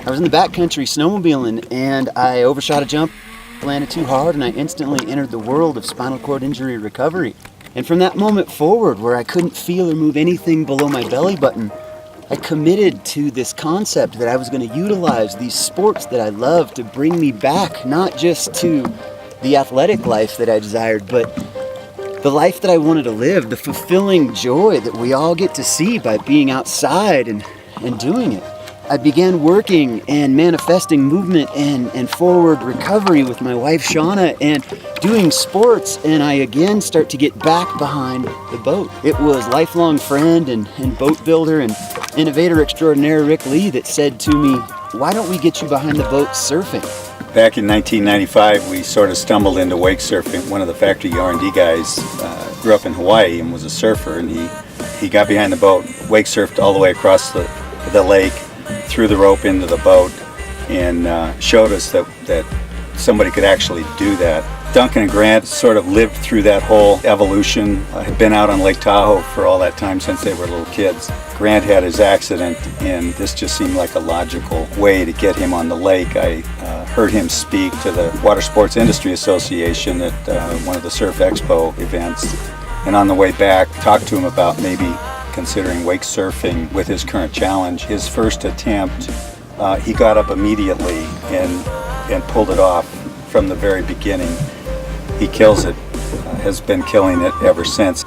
I was in the backcountry snowmobiling and I overshot a jump, landed too hard, and I instantly entered the world of spinal cord injury recovery. And from that moment forward, where I couldn't feel or move anything below my belly button, I committed to this concept that I was going to utilize these sports that I love to bring me back, not just to the athletic life that I desired, but the life that I wanted to live, the fulfilling joy that we all get to see by being outside and doing it. I began working and manifesting movement and forward recovery with my wife Shauna and doing sports, and I again start to get back behind the boat. It was lifelong friend and boat builder and innovator extraordinaire Rick Lee that said to me, "Why don't we get you behind the boat surfing?" Back in 1995, we sort of stumbled into wake surfing. One of the factory R&D guys grew up in Hawaii and was a surfer, and he got behind the boat, wake surfed all the way across the lake, threw the rope into the boat, and showed us that somebody could actually do that. Duncan and Grant sort of lived through that whole evolution. Had been out on Lake Tahoe for all that time since they were little kids. Grant had his accident, and this just seemed like a logical way to get him on the lake. I heard him speak to the Water Sports Industry Association at one of the Surf Expo events, and on the way back talked to him about maybe considering wake surfing with his current challenge. His first attempt, he got up immediately and pulled it off from the very beginning. He kills it, has been killing it ever since.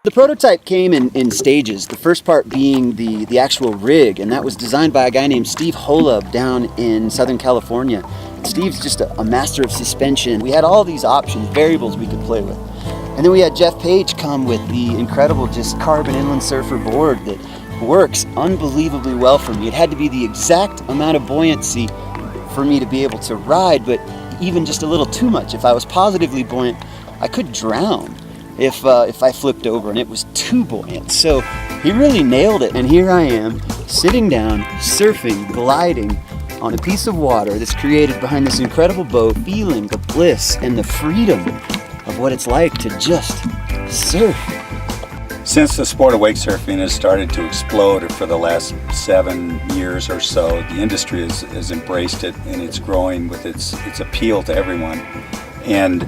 The prototype came in stages, the first part being the actual rig, and that was designed by a guy named Steve Holub down in Southern California. Steve's just a master of suspension. We had all these options, variables we could play with. And then we had Jeff Page come with the incredible just carbon inland surfer board that works unbelievably well for me. It had to be the exact amount of buoyancy for me to be able to ride, but even just a little too much. If I was positively buoyant, I could drown if I flipped over and it was too buoyant. So he really nailed it, and here I am sitting down, surfing, gliding on a piece of water that's created behind this incredible boat, feeling the bliss and the freedom of what it's like to just surf. Since the sport of wake surfing has started to explode for the last 7 years or so, the industry has embraced it, and it's growing with its appeal to everyone. And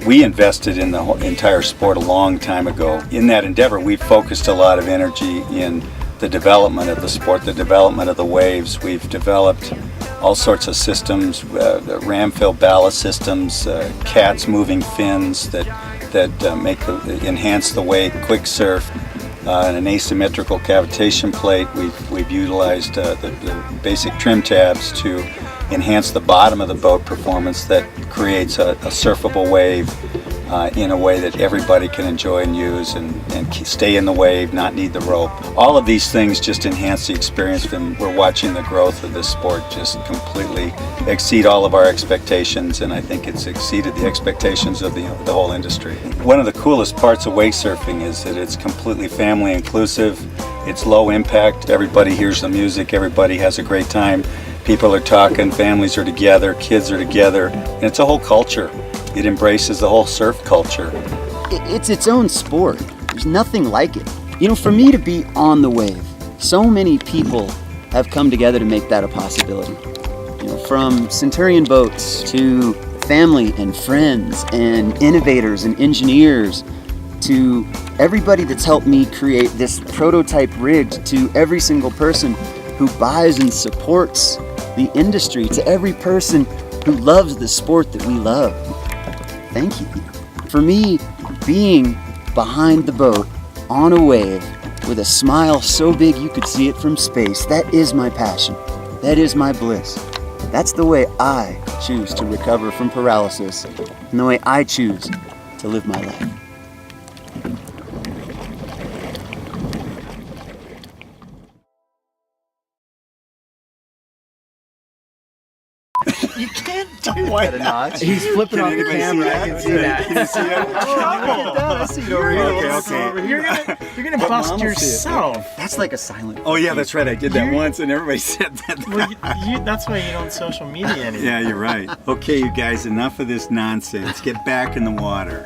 we invested in the whole entire sport a long time ago. In that endeavor, we focused a lot of energy in the development of the sport, the development of the waves. We've developed all sorts of systems, ram-fill ballast systems, cats moving fins that enhance the wake, quick surf, and an asymmetrical cavitation plate. We've utilized the basic trim tabs to enhance the bottom of the boat performance that creates a surfable wave in a way that everybody can enjoy and use and stay in the wave, not need the rope. All of these things just enhance the experience, and we're watching the growth of this sport just completely exceed all of our expectations, and I think it's exceeded the expectations of the whole industry. One of the coolest parts of wake surfing is that it's completely family inclusive, it's low impact, everybody hears the music, everybody has a great time, people are talking, families are together, kids are together, and it's a whole culture. It embraces the whole surf culture. It's its own sport. There's nothing like it. You know, for me to be on the wave, so many people have come together to make that a possibility. You know, from Centurion boats to family and friends and innovators and engineers to everybody that's helped me create this prototype rig, to every single person who buys and supports the industry, to every person who loves the sport that we love. Thank you. For me, being behind the boat on a wave with a smile so big you could see it from space, that is my passion. That is my bliss. That's the way I choose to recover from paralysis and the way I choose to live my life. You can't do that. He's flipping Can off the anybody camera. see I that? can see that. Can you see that? I see your Okay. You're gonna bust yourself. That's like a silent. Oh yeah, that's right. I did that once, and everybody said that. Well, that's why you don't social media anymore. Yeah, you're right. Okay, you guys, enough of this nonsense. Get back in the water.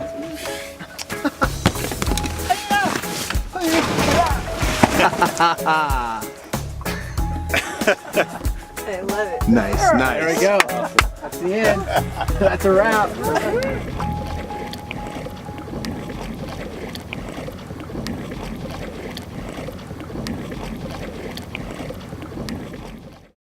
I love it. Nice, nice. There we go. That's the end. That's a wrap.